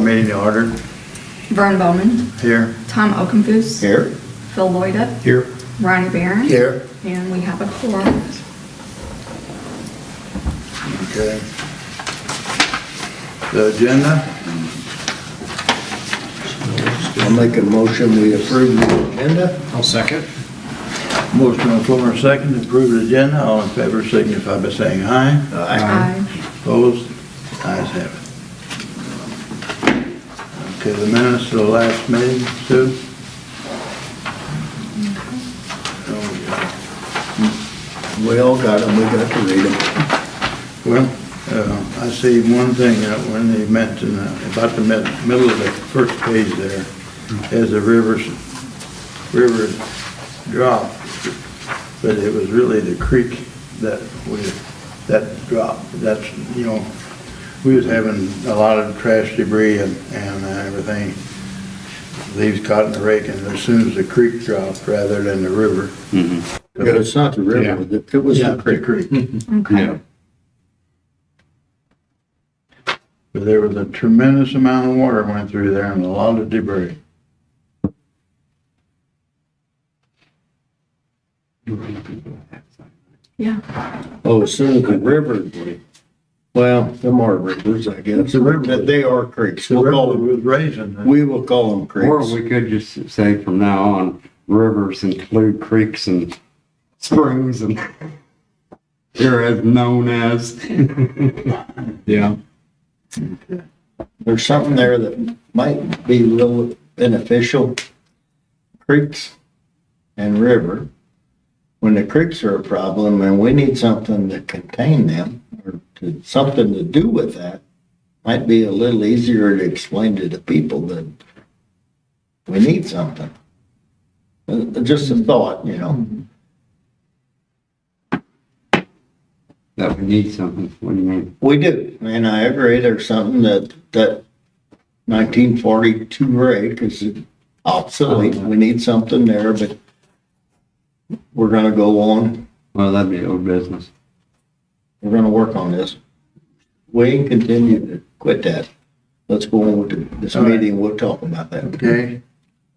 meeting to order. Vern Bowman, Here. Tom Oakenfoos, Here. Phil Lloyd, Here. Ronnie Barron. Here. And we have a quorum. Okay. The agenda, I'll make a motion, we approve the agenda. I'll second. motion on the floor, second, to approve the agenda. All in favor signify by saying aye. Aye. Opposed? Ayes have it. Okay, the minutes of the last meeting, Sue? We all got them, we got to read them. Well, I see one thing when they mentioned about the middle of the first page there, as the river dropped, but it was really the creek that dropped. That's, you know, we was having a lot of trash debris and everything, leaves caught in the rake, and as soon as the creek dropped rather than the river. But it's not the river, it was the creek. Okay. But there was a tremendous amount of water went through there and a lot of debris. Yeah. Oh, as soon as the river, well, them are rivers, I guess. The river. They are creeks. The We'll river call them, was raising. we will call them Or creeks. we could just say from now on, rivers include creeks and springs and they're as known as. Yeah. There's something there that might be real beneficial. Creeks and river. When the creeks are a problem and we need something to contain them or something to do with that, might be a little easier to explain to the people that we need something. Just a thought, you know. That we need something. What do you mean? We do, and I agree, there's something that 1942 rate is obsolete. We need something there, but we're gonna go on, Well, that'd be old business. we're gonna work on this. We can continue to quit that. Let's go on with this All right. meeting, we'll talk about that. Okay.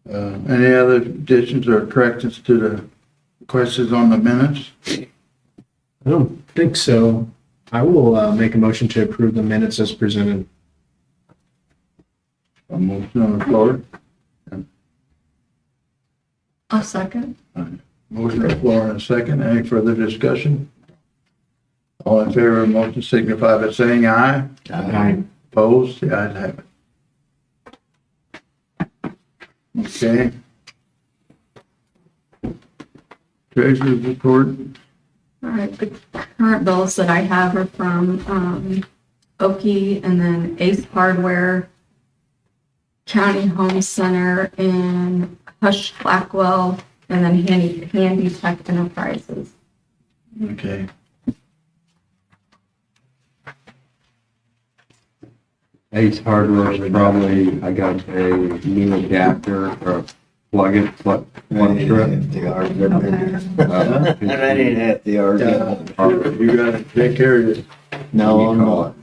Any other additions or corrections to the questions on the minutes? I don't think so. I will make a motion to approve the minutes as presented. A motion on the floor. I'll second. Motion on the floor and a second. Any further discussion? All in favor of the motion signify by saying aye. Aye. Opposed? The ayes have it. Okay. Treasurer's report. All right, the current bills that I have are from Oki and then Ace Hardware, County Home Center, and Hush Blackwell, and then Handy Tech Enterprises. Okay. Ace Hardware is probably, I got a new adapter or plug-in, plug strip. The argument. Okay. And I didn't have the argument. You gotta take care of it. No, I'm not.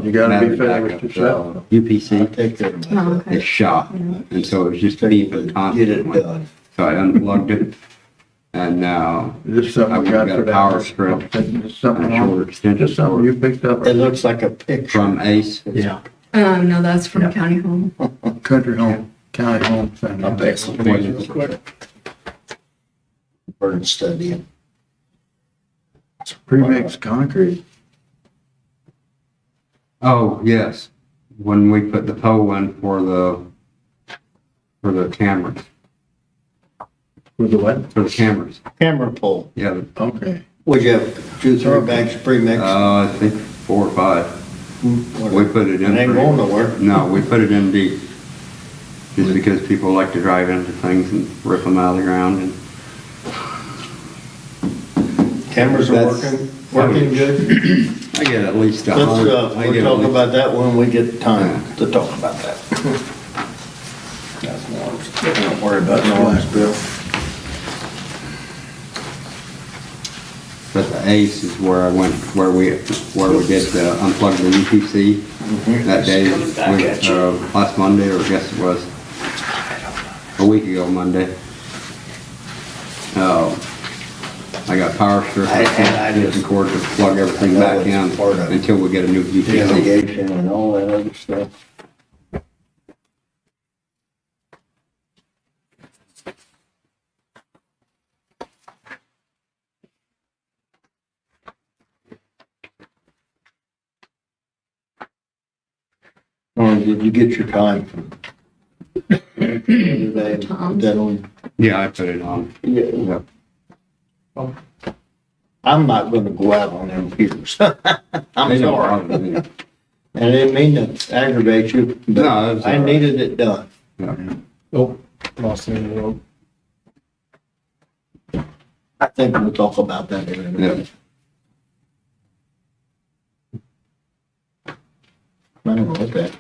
You gotta be fair with yourself. I'll UPC take care of Oh, myself. okay. is shot, and so it was just beeping Get it constantly. done. So I unplugged it, and now This is something we got I've for got a that. power strip Just something, and a short extension just something you picked up It looks like a picture. from Ace. Yeah. No, that's from County Home. at Country Home, County Home Center. I'll take some pictures real quick. Burn studying. Pre-mixed concrete. Oh, yes, when we put the pole in for the cameras, For the what? for the cameras. Camera pole. Yeah, Okay. Would you have 2-3 bags of premix? I think 4 or 5. We put it in. It ain't going nowhere. No, we put it in deep. Just because people like to drive into things and rip them out of the ground and. Cameras are That's- working good? I get at least a Let's, hundred. we'll talk about that when we get time to talk about that. That's Norm's. Don't worry about Norm's bill. But the Ace is where I went, where we did unplug the UPC that day, last Monday, or I guess it was a week ago Monday. I got power strip, I just- and cord to plug everything back in Part of until we get a new UPC. irrigation and all that other stuff. Or did you get your time from the other day? Tom's. That on? Yeah, I put it on. Yeah. Yep. I'm not gonna go out on them piers. They I'm don't sorry. bother me. I didn't mean to aggravate you, No, but it's I all right. needed it done. Yeah. Oh, lost it in the road. I think we'll talk about that in a minute. I don't know what that.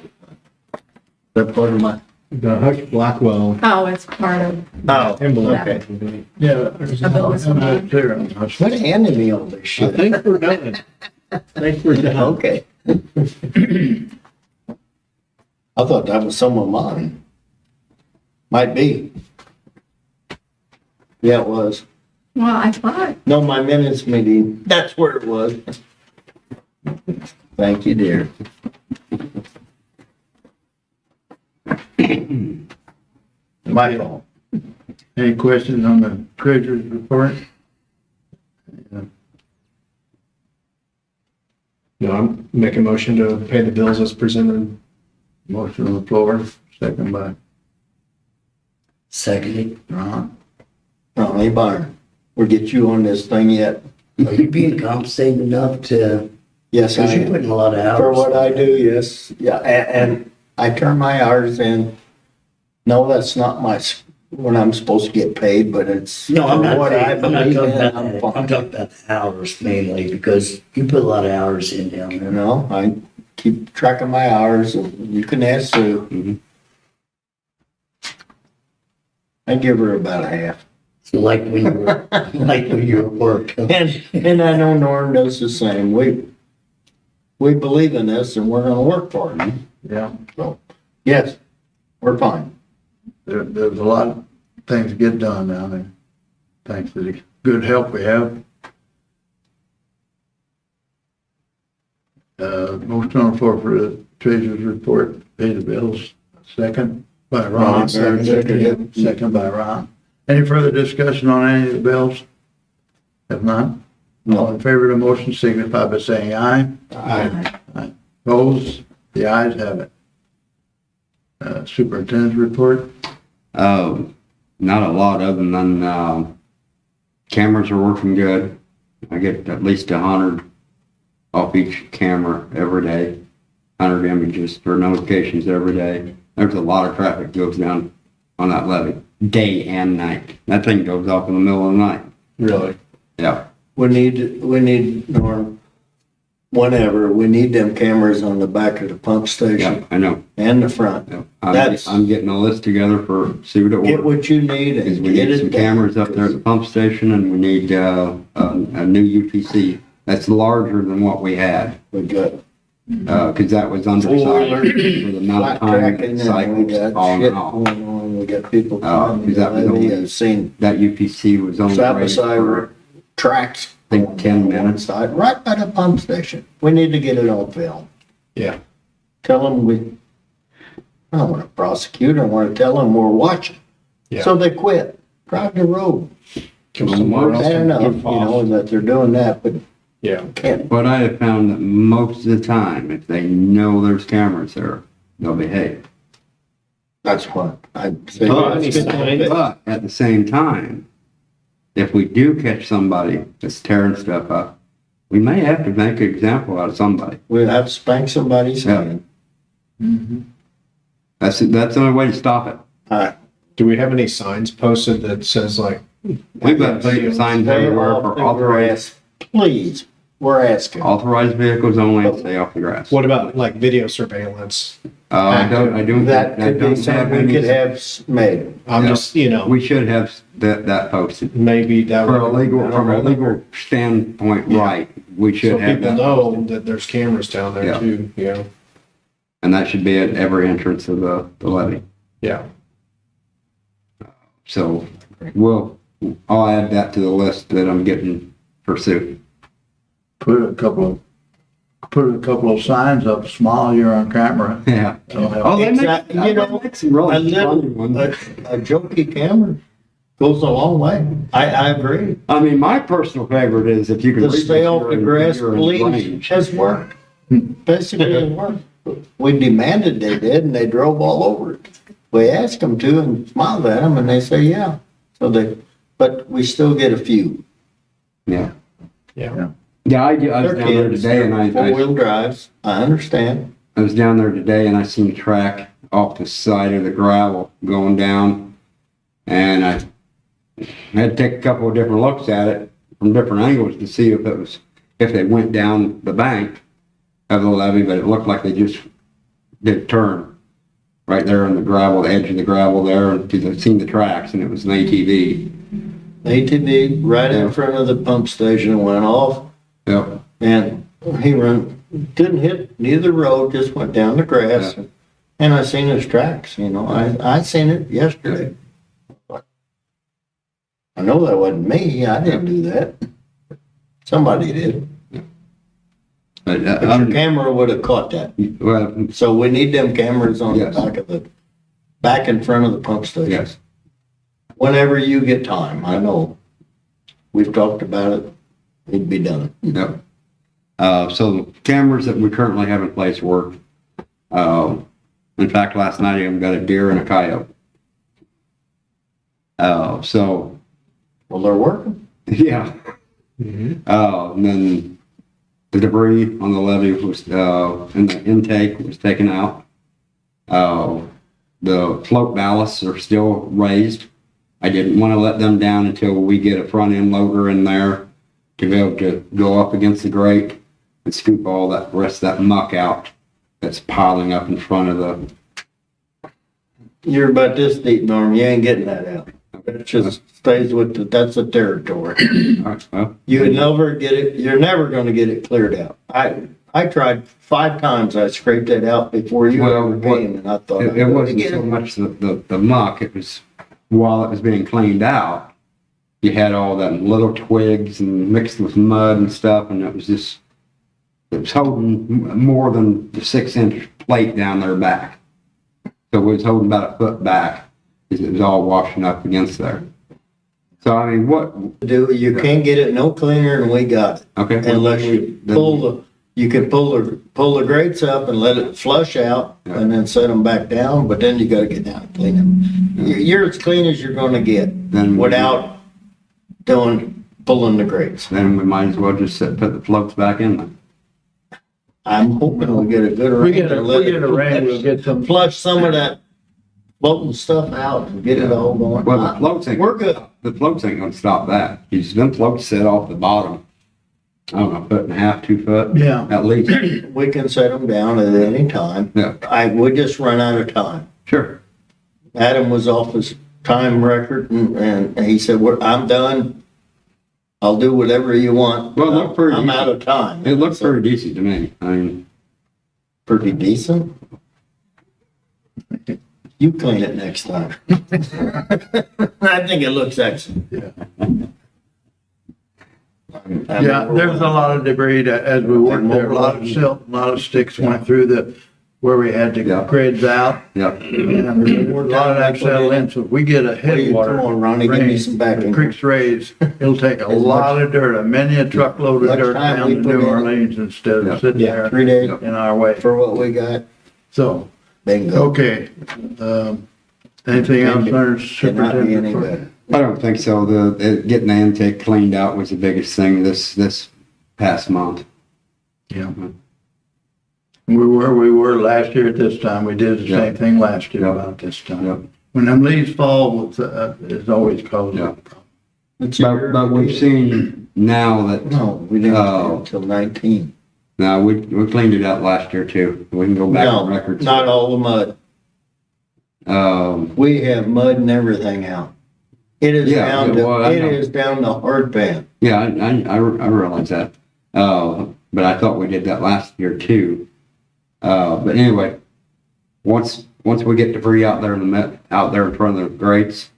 That part of my. The Hush Blackwell Oh, it's part of, Oh, envelope. okay. Yeah. there's A bill is nothing fine. clear on us. Quit handing me all this I shit. think we're done. I think we're done. Okay. I thought that was some of mine. Might be. Yeah, it was. well, I thought, No, my minutes meeting, that's where it was. Thank you, dear. My fault. Any questions on the treasurer's report? No, I'm making a motion to pay the bills as presented. Motion on the floor, second by Secondly, Ron. Ronnie Byron, we'll get you on this thing yet. are you being compensated enough to, Yes, I because you're am. putting a lot of hours. For what I do, yes. Yeah, and I turn my hours in. No, that's not what I'm supposed to get paid, but it's. No, I'm not, what I I'm not believe talking in, about I'm that. fine. I'm talking about the hours mainly, because you put a lot of hours in down You there. know, I keep track of my hours, and you can ask Sue. Mhm. I give her about a half. So like when you were, like when you were at work. And I know Norm does the same. We believe in this and we're gonna work for it. Yeah, So, yes, we're fine. there's a lot of things to get done now, and thanks to the good help we have. Motion on the floor for the treasurer's report, pay the bills, second by Ron. Second by Ron. Any further discussion on any of the bills? If not, all No, in favor of the motion signify by saying aye. I, Opposed? The ayes have it. Superintendent's report? Not a lot other than, cameras are working good. I get at least 100 off each camera every day, 100 images or notifications every day. There's a lot of traffic goes down on that levee, day and night. That thing goes off in the middle of the night. really. Yeah. We need, Norm, whenever, we need them cameras on the back of the pump Yeah, station I know. and the front. Yeah. That's- I'm getting a list together for see what it Get works. what you need Because and we get need it some done. cameras up there at the pump station and we need, a new UPC. That's larger than what we had, We got because that was undersized Four-wheeler, for the amount flat of time tracking it and we cycles got on shit and off. going on. We got people coming because to that was Levee. only- I've seen That UPC was only side by rated side for, tracks. I think, going 10 on one minutes. side, right by the pump station. We need to get it on film. Yeah. Tell them I don't want to prosecute, I want to tell them we're watching. Yeah. So they quit, drive the road. Give somewhere else Bad to enough, goof off. that they're doing that, but Yeah. can't. but I have found that most of the time, if they know there's cameras there, they'll behave. That's what I say. But at the same time, if we do catch somebody that's tearing stuff up, we may have to make an example out of somebody. We'll have to spank somebody's Yeah. hand. That's the only way to stop it. Do we have any signs posted that says like? We've got signs everywhere for authorized Please, we're asking. authorized vehicles only, stay off the grass. What about like video surveillance? I don't That could be have something we could any. have made. I'm Yeah. just, you know, We should have that posted. maybe that From a would. legal standpoint, right, we So should have people that. know that there's cameras down there Yeah. too, you know? And that should be at every entrance of the levee. Yeah. So I'll add that to the list that I'm getting pursued. Put a couple of signs up, smile, you're on camera. Yeah. Oh, they Exact- you know, make some really A little, funny ones. a jokey camera goes a long way. I agree. I mean, my personal favorite is if you can The reach stay off the you're in- grass you're in police range. has worked. Basically, it worked. We demanded they did, and they drove all over it. We asked them to and smiled at them, and they say, yeah. But we still get a few. Yeah. Yeah. Yeah, I was They're down there kids, today and I four-wheel drives, I understand. was down there today and I seen track off the side of the gravel going down. And I had to take a couple of different looks at it from different angles to see if they went down the bank of the levee, but it looked like they just did a turn right there on the gravel, the edge of the gravel there, and seen the tracks, and it was an ATV. ATV right in front of the pump station went off, Yep. and he didn't hit neither road, just went down the grass. Yeah. And I seen his tracks, I seen it yesterday. I know that wasn't me, I didn't do that. Somebody did. But, But your camera would have caught that. well, So we need them cameras on the Yes. back in front of the pump station. yes. Whenever you get time, I know. We've talked about it, it'd be done. Yep. So the cameras that we currently have in place work. In fact, last night I even got a deer and a coyote. So, Well, they're working. yeah. And then the debris on the levee was, in the intake was taken out. The float ballasts are still raised. I didn't want to let them down until we get a front end loader in there to be able to go up against the grate and scoop all that rest of that muck out that's piling up in front of the. You're about this deep, Norm, you ain't getting that out. It just stays with that's the territory. Well, You would never get it, you're never gonna get it cleared out. I tried 5 times, I scraped it out before you Well, ever came, and I thought. it wasn't so much the muck, it was while it was being cleaned out, you had all that little twigs and mixed with mud and stuff, and it was holding more than the 6-inch plate down their back. So it was holding about a foot back, because it was all washing up against there. So I mean, what? You can't get it no cleaner than we got it, Okay. unless you you can pull the grates up and let it flush out, Yeah. and then set them back down, but then you gotta get down and clean them. You're as clean as you're gonna get, Then without pulling the grates. Then we might as well just put the floats back in there. I'm hoping we'll get a good rain. We get a and let it rain, we'll get some. Flush some of that floating stuff out and get it all going. Well, the floats ain't. We're good. The floats ain't gonna stop that. Them floats sit off the bottom. I don't know, 1.5 2 foot. Yeah. At least. We can set them down at any time. Yeah. We just run out of time. Sure. Adam was off his time record and he said, I'm done. I'll do whatever you want. Well, it looked pretty I'm decent. out of time. It looks pretty decent to me. I mean, Pretty decent. You clean it next time. I think it looks excellent. Yeah, there's a lot of debris that, as we worked there, a lot of silt, a lot of sticks went through where we had the Yeah. grids out. yeah. And a lot of that settled in, so if we get a headwater. Come on, Ronnie, give me some rain, backing. the creek's raised, it'll take a As lot of dirt, many a truckload of Much dirt time down we to put in. New Orleans instead Yeah. of sitting Yeah, there 3 days in our way. for what we got. So, Bingo. okay, anything else, Cannot under be any Superintendent? better. I don't think so. Getting the intake cleaned out was the biggest thing this past month. Yeah. We were last year at this time, we did the Yeah. same thing last year Yeah. about this Yeah. time. When them leaves fall, it's always causing Yeah. a problem. It's your- But we've seen now that, No, we didn't Oh. until 19. now we cleaned it out last year too. We can go back No, on records. not all the mud. Um, We have mud and everything out. It is Yeah, down yeah, well, I to, know. it is down to hard pan. yeah, I realize that. But I thought we did that last year too. But anyway, once we get debris out there out there in front of the grates,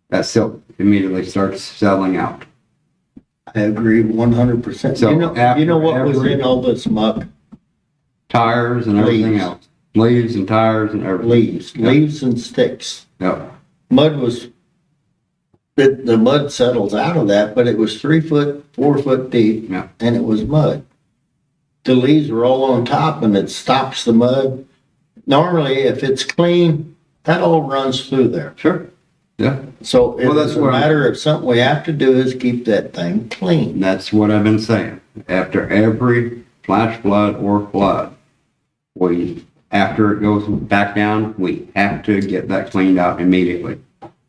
that silt immediately starts settling out. I agree 100%. So You know after what was every- in all this muck? Tires and everything Leaves. else. Leaves and tires and everything. Leaves and sticks. Yep. Mud was, the mud settles out of that, but it was 3 foot, 4 foot deep. Yeah. And it was mud. The leaves were all on top and it stops the mud. Normally, if it's clean, that all runs through there. Sure. Yeah. So Well, that's it's a what I'm- matter of something we have to do is keep that thing clean. That's what I've been saying. After every flash flood or flood, after it goes back down, we have to get that cleaned out immediately.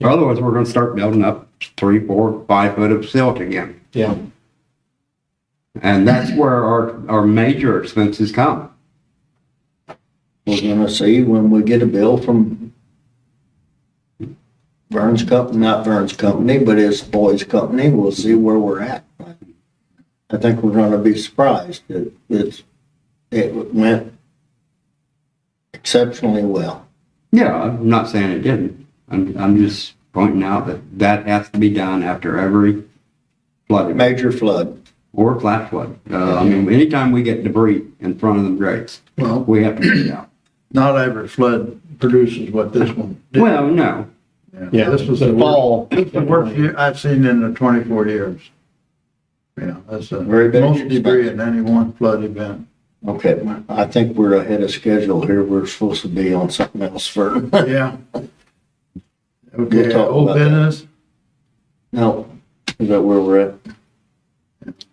Or otherwise, we're gonna start building up 3, 4, 5 foot of silt again. Yeah. And that's where our major expenses come. We're gonna see when we get a bill from Vern's company, not Vern's company, but his boy's company, we'll see where we're at. I think we're gonna be surprised. It went exceptionally well. Yeah, I'm not saying it didn't. I'm just pointing out that has to be done after every flood event Major flood. or flash flood. I mean, anytime we get debris in front of the grates, Well, we have to get it out. not every flood produces what this one did. Well, no, Yeah, This was the the fall. the worst year I've seen in the 24 years. Yeah, that's the Very big most debris expense. in any one flood event. Okay, I think we're ahead of schedule here. We're supposed to be on something else for, Yeah. We'll Okay, talk old about that. business? no, is that where we're at?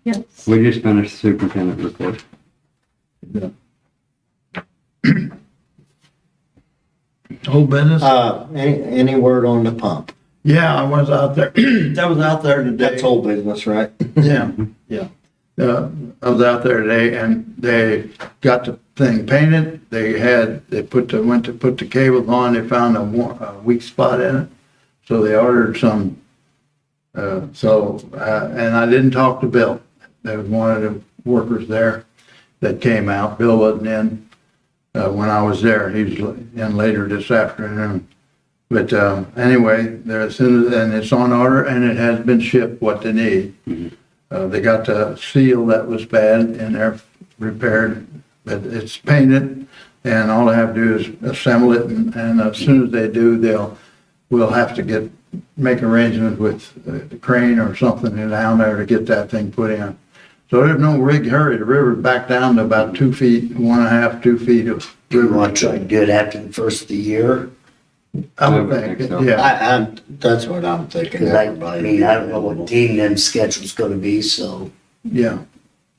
Yes. we just finished the superintendent report. Old business? Any word on the pump? Yeah, I was out there. I was out there today. That's old business, right? Yeah, yeah. I was out there today and they got the thing painted. Went to put the cables on. They found a weak spot in it. So they ordered some, and I didn't talk to Bill. There was one of the workers there that came out. Bill wasn't in, when I was there. He was in later this afternoon. But, anyway, and it's on order and it has been shipped what they need. They got the seal that was bad and they're repaired, but it's painted and all they have to do is assemble it and as soon as they do, we'll have to make arrangements with the crane or something down there to get that thing put in. So there's no big hurry. The river's back down to about 2 feet, 1.5, 2 feet of Do you river. want to try and do it after the first of the year? I would I would think, think so. yeah. That's what I'm thinking. Cause I mean, I don't know what Dean and schedule's gonna be, so. Yeah,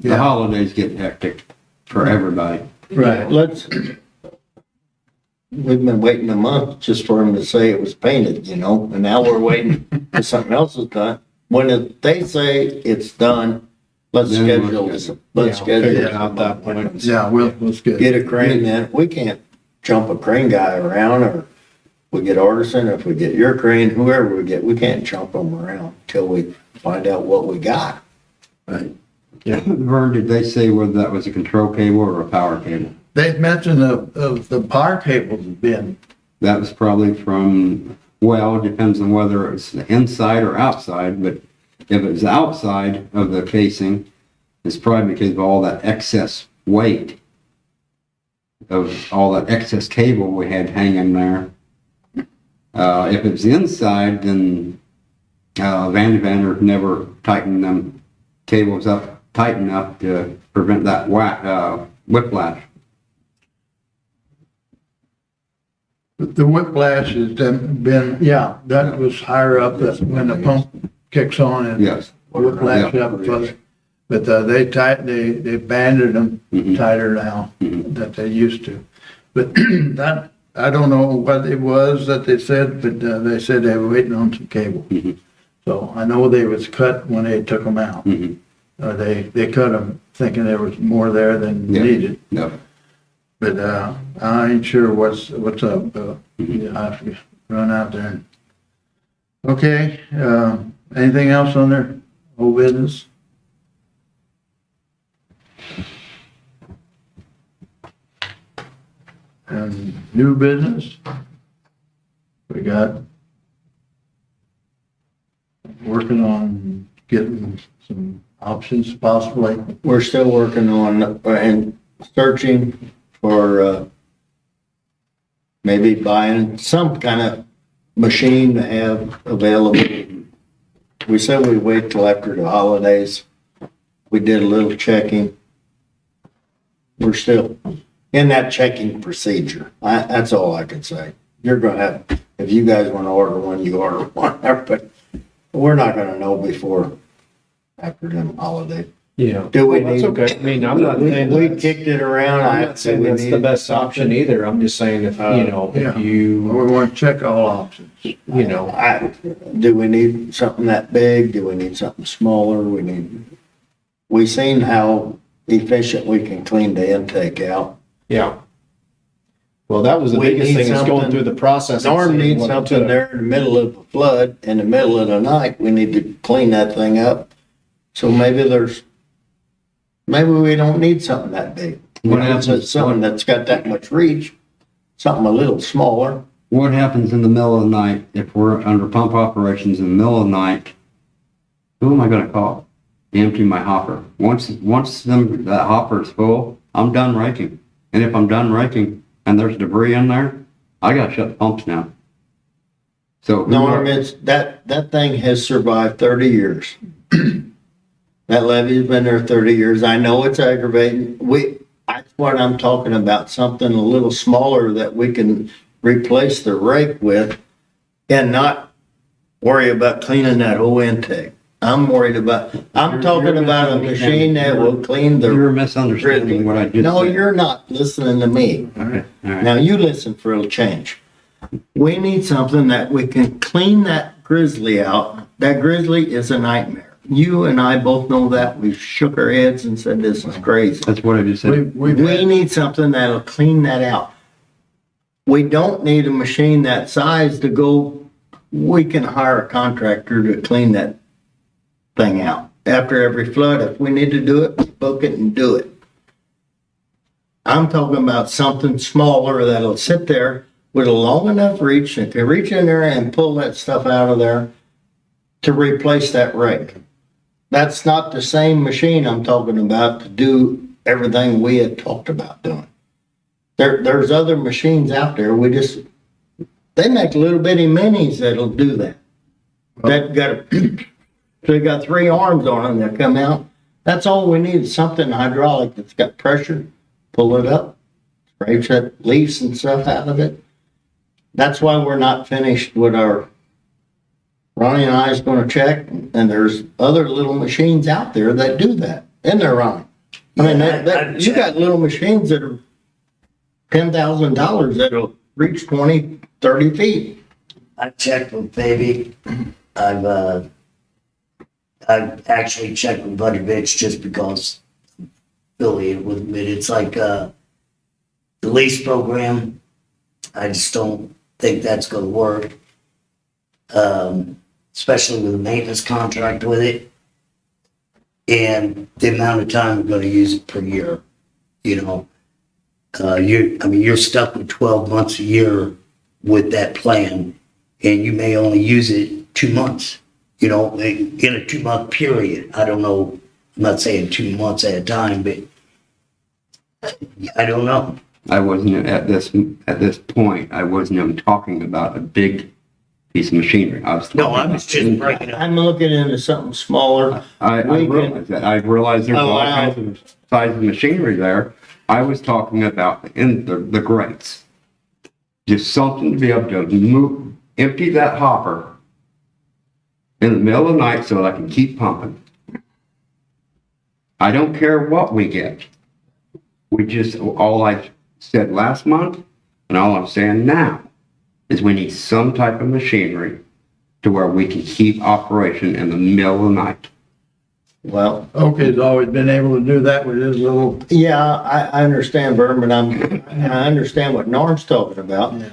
The holidays get hectic for everybody. right. We've been waiting a month just for him to say it was painted, and now we're waiting for something else is done. When they say it's done, let's Then we'll schedule, schedule. let's Yeah, we'll figure schedule it out that point. Yeah, let's get. Get a crane in. We can't jump a crane guy around or we get Artisan, if we get your crane, whoever we get, we can't jump them around till we find out what we got. Right. Vern, did they say whether that was a control cable or a power cable? They mentioned of the power cables have been, That was probably it depends on whether it's the inside or outside, but if it's outside of the casing, it's probably because of all that excess weight of all that excess cable we had hanging there. If it's inside, then Vander never tightened them cables up tight enough to prevent that whiplash. the whiplash has been, yeah, that was higher up, that when the pump kicks on and Yes. whiplash Yeah. up further. But they banded them Mhm. tighter now Mhm. than they used to. But that, I don't know what it was that they said, but they said they were waiting on some cable. Mhm. So I know they was cut when they took them out. Mhm. They cut them thinking there was more there than Yeah. needed. No. But I ain't sure what's up. You have to run out there. Okay, anything else on there? Old business? And new business, we got working on getting some options possibly. We're still working on, and searching for, maybe buying some kind of machine to have available. We said we'd wait till after the holidays. We did a little checking. We're still in that checking procedure. That's all I can say. You're gonna have, if you guys wanna order one, you order one, but we're not gonna know before after them holidays. Yeah. Do we Well, that's need- okay. I mean, I'm not saying We that's, kicked it around. I'm not saying that's the best option either. I'm just saying if, Yeah. if We you, want to check all options. you know, Do we need something that big? Do we need something smaller? We seen how efficient we can clean the intake out. yeah. Well, that was the We biggest need thing is going something- through the process. and Norm seeing needs what it something took. there in the middle of a flood, in the middle of the night, we need to clean that thing up. So maybe we don't need something that big. What happens- Something that's got that much reach, something a little smaller. What happens in the middle of the night if we're under pump operations in the middle of the night? Who am I gonna call? To empty my hopper. Once that hopper is full, I'm done raking. And if I'm done raking and there's debris in there, I gotta shut the pumps down. So who Norm, are- it's, that thing has survived 30 years. That levee's been there 30 years. I know it's aggravating. That's what I'm talking about, something a little smaller that we can replace the rake with and not worry about cleaning that whole intake. I'm talking about a machine that will clean the. You're misunderstanding what I just said. No, you're not listening to me. All right. Now you listen for a change. We need something that we can clean that grizzly out. That grizzly is a nightmare. You and I both know that. We've shook our heads and said this is crazy. That's what I just said. We need something that'll clean that out. We don't need a machine that size to go, we can hire a contractor to clean that thing out. After every flood, if we need to do it, book it and do it. I'm talking about something smaller that'll sit there with a long enough reach and can reach in there and pull that stuff out of there to replace that rake. That's not the same machine I'm talking about to do everything we had talked about doing. There's other machines out there, they make little bitty minis that'll do that. They got 3 arms on them that come out. That's all we need, is something hydraulic that's got pressure, pull it up, scrape that leaves and stuff out of it. That's why we're not finished with Ronnie and I is gonna check, and there's other little machines out there that do that, and they're Ronnie. I mean, you got little machines that are $10,000 that'll reach 20, 30 feet. I checked with Baby. I've actually checked with Buddy Bitch just because I'm affiliated with him. It's like, the lease program. I just don't think that's gonna work. Especially with a maintenance contract with it. And the amount of time we're gonna use it per year, you're stuck with 12 months a year with that plan, and you may only use it 2 months, in a 2-month period. I don't know, I'm not saying 2 months at a time, but I don't know. I wasn't at this point, I wasn't even talking about a big piece of machinery. I was No, I talking was about- just breaking up. I'm looking into something smaller. I we can- realize that. I realize there's all Allow- kinds of size of machinery there. I was talking about the grates. Just something to be able to empty that hopper in the middle of the night so that I can keep pumping. I don't care what we get. All I said last month and all I'm saying now is we need some type of machinery to where we can keep operation in the middle of the night. Well, Oakey's always been able to do that with his little, yeah, I understand, Vern, but I understand what Norm's talking about. yeah.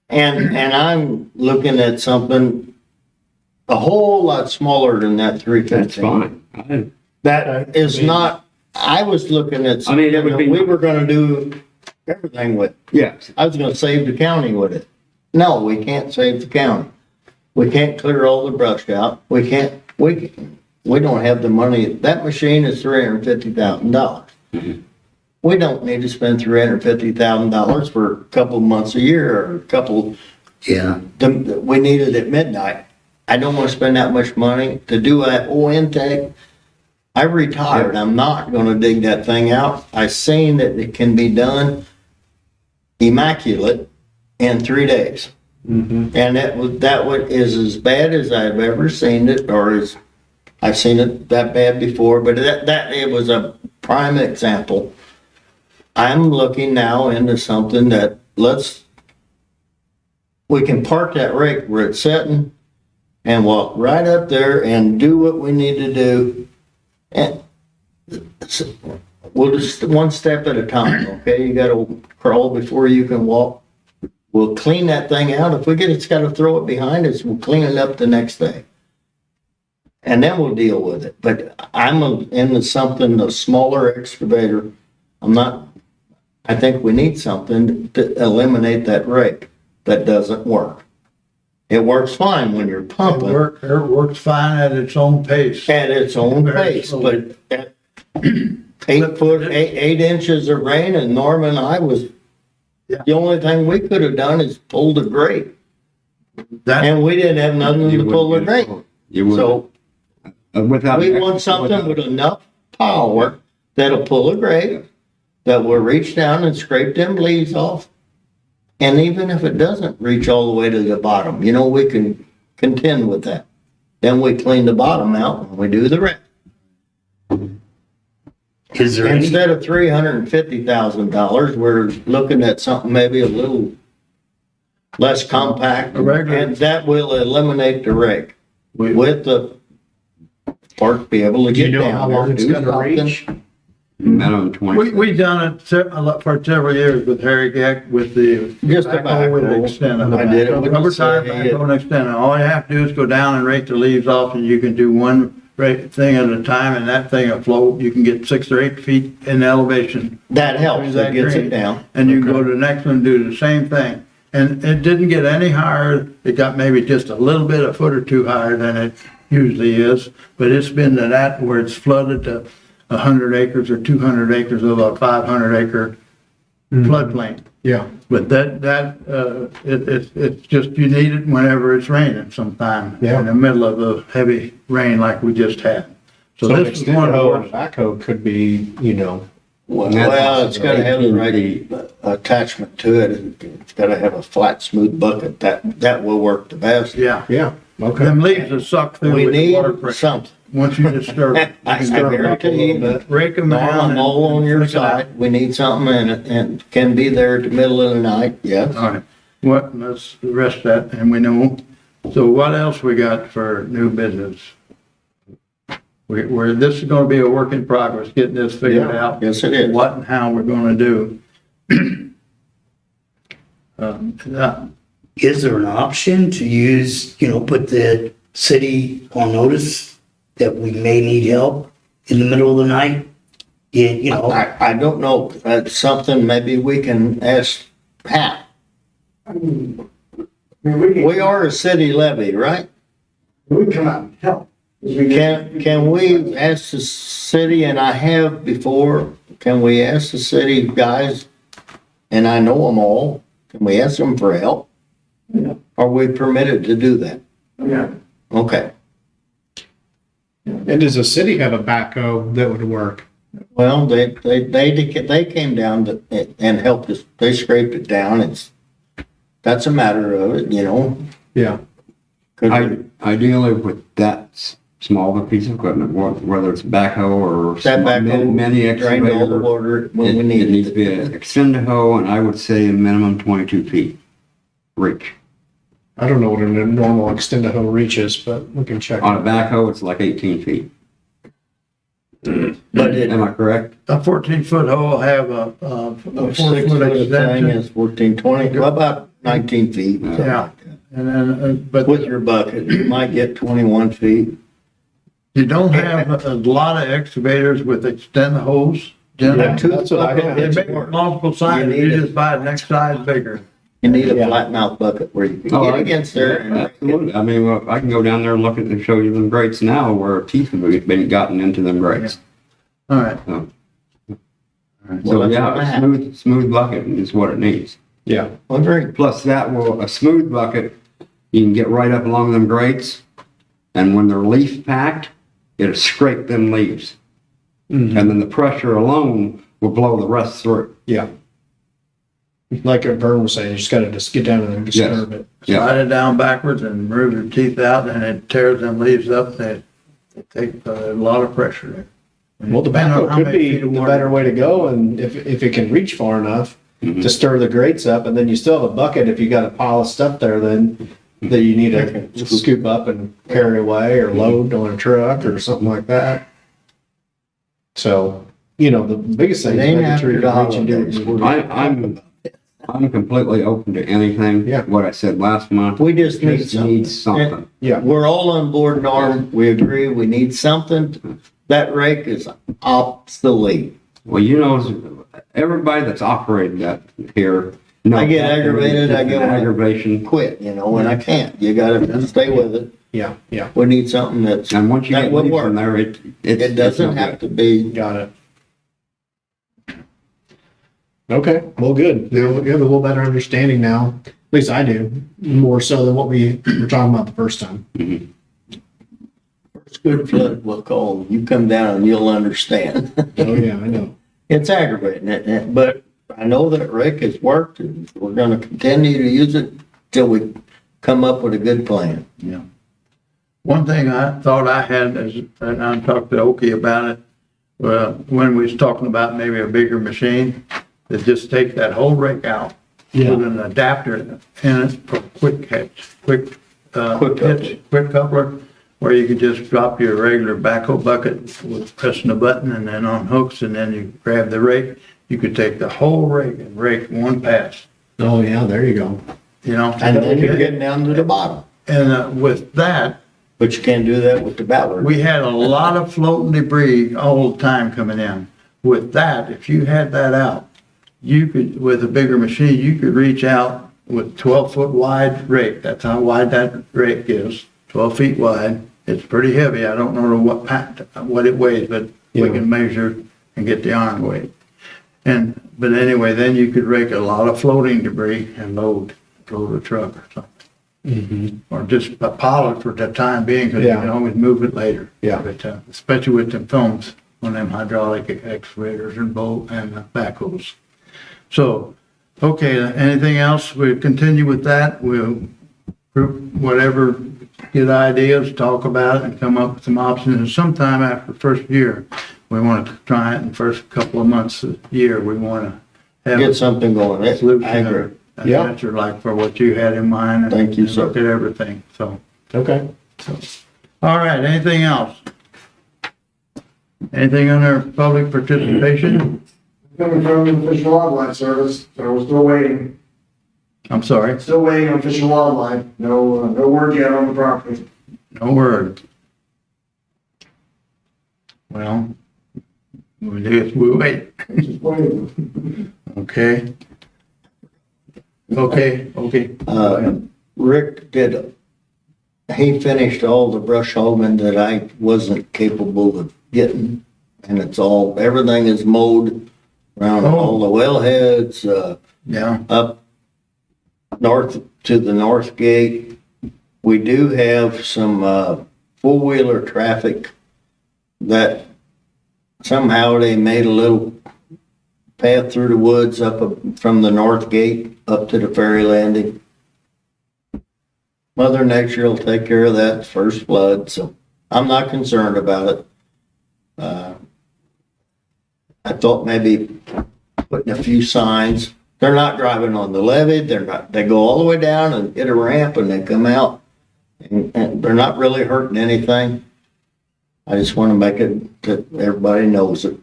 And I'm looking at something a whole lot smaller than that 315. That's fine. That is not, I was looking at I mean, it would something be- that we were gonna do everything with, Yes. I was gonna save the county with it. No, we can't save the county. We can't clear all the brush out. We don't have the money. That machine is $350,000. We don't need to spend $350,000 for a couple months a year or a couple, Yeah, we need it at midnight. I don't wanna spend that much money to do that oil intake. I retired. I'm not gonna dig that thing out. I seen that it can be done immaculate in 3 days. And that is as bad as I've ever seen it, or as, I've seen it that bad before, but it was a prime example. I'm looking now into something that we can park that rake where it's sitting and walk right up there and do what we need to do. And we'll just one step at a time, okay? You gotta crawl before you can walk. We'll clean that thing out. If it's gotta throw it behind us, we'll clean it up the next day. And then we'll deal with it. But I'm into something, a smaller excavator. I think we need something to eliminate that rake that doesn't work. It works fine when you're pumping. It works fine at its own pace. At its own Very pace, slowly. but at 8 inches of rain, and Norm and I was, Yeah. the only thing we could have done is pull the grate. That, And we didn't have nothing to pull the grate. You would, So without. we want something with enough power that'll pull a grate, that will reach down and scrape them leaves off. And even if it doesn't reach all the way to the bottom, we can contend with that. Then we clean the bottom out and we do the rest. is there any, Instead of $350,000, we're looking at something maybe a little less compact. A regular- And that will eliminate the rake we, with the park be able to Do you get know how down there, long it's do gonna something. reach? Minimum 20. we done it for several years with Harry Geck with the. Just the backhoe with the backhoe. extender. I did it with the Rubber tire city. backhoe and extender. All you have to do is go down and rake the leaves off, and you can do one thing at a time, and that thing will float. You can get 6 or 8 feet in elevation. That helps, that gets it down. And you can go to the next one and do the same thing. And it didn't get any higher. It got maybe just a little bit, a foot or two higher than it usually is. But it's been to that where it's flooded to 100 acres or 200 acres of a 500 acre floodplain. Yeah. But it's just, you need it whenever it's raining sometime. Yeah. In the middle of a heavy rain like we just had. So So an this is one extended of hoe the and backhoe could be, Well, it's gotta have the right attachment to it. It's gotta have a flat, smooth bucket. That will work the best. yeah. yeah, okay. Them leaves will suck through We with the water need pressure. something. Once you disturb it. I guarantee you, but Rake them Norm, down. I'm all on your and flick it out. side. We need something and can be there at the middle of the night, yes. All right, let's rest that, and we know. So what else we got for new business? This is gonna be a work in progress, getting this figured Yeah, out. yes, it is. What and how we're gonna do. Yeah, is there an option to use, put the city on notice that we may need help in the middle of the night? I don't know, that's something maybe we can ask Pat. We are a city levy, right? We come out and help. Can we ask the city, and I have before, can we ask the city guys, and I know them all, can we ask them for help? Yeah. Are we permitted to do that? Yeah. Okay, And does the city have a backhoe that would work? well, they came down and helped us, they scraped it down, that's a matter of it, Yeah. 'cause Ideally with that small of a piece of equipment, whether it's backhoe or that backhoe mini drained all the excavator, water when we it needed needs to be an extended hoe, and I would say a minimum 22 feet reach. I don't know what a normal extended hoe reaches, but we can check. On a backhoe, it's like 18 feet. But Am I correct? a 14-foot hole will have a A 4-foot 6-foot thing extension. is 14, 20, well, about 19 feet. something Yeah. like that. And then, but With your bucket, you might get 21 feet. you don't have a lot of excavators with extend holes. Jen, Yeah, that's what I had. It makes multiple sizes, You need you it. just buy the next size bigger. You need a Yeah. flat mouth bucket where you can Oh, get I- against there and rake it. Absolutely. I mean, well, I can go down there and look at and show you them grates now where teeth have been gotten into them grates. All right. So, Well, so that's yeah, what I a have. smooth bucket is what it needs. Yeah. Well, very Plus that will, a smooth bucket, you can get right up along them grates, and when they're leaf packed, it'll scrape them leaves. Mhm. And then the pressure alone will blow the rest through. Yeah. Like Vern was saying, you just gotta just get down there and disturb it. Yeah. Slide it down backwards and remove your teeth out, and it tears them leaves up, and it takes a lot of pressure there. Well, the Depending on backhoe how could many be feet of the water- better way to go, and if it can reach far enough to stir the grates up, and then you still have a bucket, if you got a pile of stuff there, then that you need to scoop up and carry away or load on a truck or something like that. So, you know, the biggest thing It is ain't making sure you after the can reach and do what holidays. you need. I'm completely open to anything. Yeah. What I said last month. We just need Just something. needs something. Yeah. We're all on board, Norm. We agree. We need something. That rake is obsolete. Well, you know, everybody that's operated that here. knows I get that aggravated, it's I get an one. aggravation. Quit, when I can't. You gotta stay with it. Yeah, yeah, We need something that's, And once you That get would leaves work. from there, it doesn't have to be, got it. Okay, well, good. Now we have a little better understanding now. At least I do, more so than what we were talking about the first time. it's good flood will call. You come down and you'll understand. Oh, yeah, I know. It's aggravating, but I know that rake has worked and we're gonna continue to use it till we come up with a good plan. One thing I thought I had is, and I talked to Oki about it, when we was talking about maybe a bigger machine, that just take that whole rake out, Yeah. with an adapter in it for quick catch, quick Quick hitch, quick coupler, where you could just drop your regular backhoe bucket with pressing a button and then on hooks, and then you grab the rake. You could take the whole rake and rake one pass, Oh, yeah, there you go. And then you're getting down to the bottom. And with that, But you can't do that with the Ballard. we had a lot of floating debris all the time coming in. With that, if you had that out, you could, with a bigger machine, you could reach out with 12-foot wide rake. That's how wide that rake is, 12 feet wide. It's pretty heavy. I don't know what it weighs, but we Yeah. can measure and get the arm weight. But anyway, then you could rake a lot of floating debris and load a truck or something. Mm-hmm. Or just pile it for the time being, because you Yeah. can always move it later. Yeah. But, especially with them films, on them hydraulic excavators and backhoes. So, okay, anything else? We'll continue with that. We'll group whatever, get ideas, talk about it, and come up with some options. And sometime after the first year, we want to try it in the first couple of months of the year. We want to have Get a something going. I solution, agree. an Yeah. answer like for what you had in mind. and- Thank you, and sir. Look at everything, so. Okay. All right, anything else? Anything under public participation? Coming from the Fish and Wildlife Service, so we're still waiting, I'm sorry, still waiting on Fish and Wildlife. No word yet on the property. no word. Well, we wait, Just waiting. okay? Okay. Go ahead. Rick he finished all the brush hogging that I wasn't capable of getting. And everything is mowed around all the wellheads, Yeah, up north to the north gate. We do have some, four-wheeler traffic that somehow they made a little path through the woods from the north gate up to the ferry landing. Mother Nature will take care of that first flood, so I'm not concerned about it. I thought maybe putting a few signs. They're not driving on the levee. They go all the way down and hit a ramp and they come out. And they're not really hurting anything. I just want to make it that everybody knows it.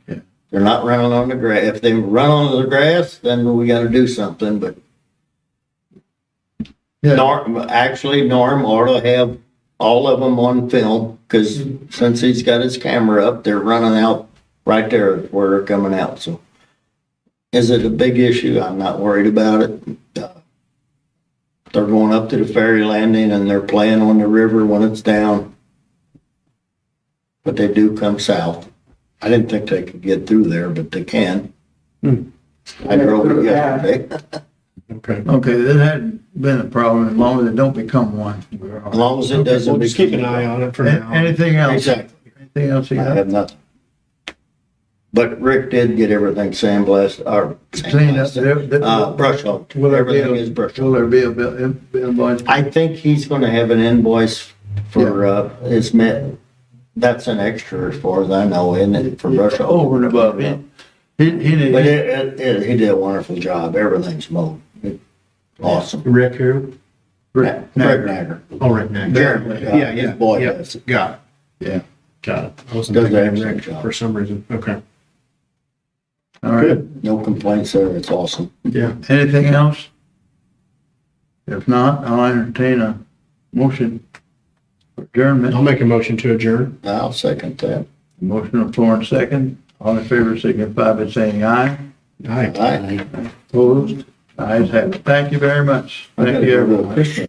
Yeah. They're not running on the grass. If they run on the grass, then we got to do something, but yeah, Norm ought to have all of them on film, because since he's got his camera up, they're running out right there where they're coming out, so. Is it a big issue? I'm not worried about it. They're going up to the ferry landing and they're playing on the river when it's down. But they do come south. I didn't think they could get through there, but they can. I drove it yesterday. Okay. Okay, that hadn't been a problem as long as it don't become one. As long as it doesn't. We'll just keep an eye on it for now. Anything else? Exactly. Anything else you I got? have nothing. But Rick did get everything sandblasted, or Clean up. brush hogged. Will there be Everything a, is brush will there hogged. be a bill, invoice? I think he's gonna have an invoice for, his that's an extra as far as I know, isn't it, for brush hog? Over and above. He But needed, he did a wonderful job. Everything's mowed. Awesome. Rick who? Fred Nagger. Oh, Rick Nagg. Jeremy. Yeah, His yeah. boy yeah. does it. Got it. yeah, Got it. I wasn't Does an thinking excellent Rick job. for some reason. Okay. all right. Good. No complaints there. It's awesome. Yeah. Anything else? If not, I'll entertain a motion for adjournment. I'll make a motion to adjourn. I'll second that. Motion on the floor and second. All in favor signify by saying aye. Aye. Aye. Opposed? Ayes have it. Thank you very much. I Thank gotta you, go to a everyone. Christmas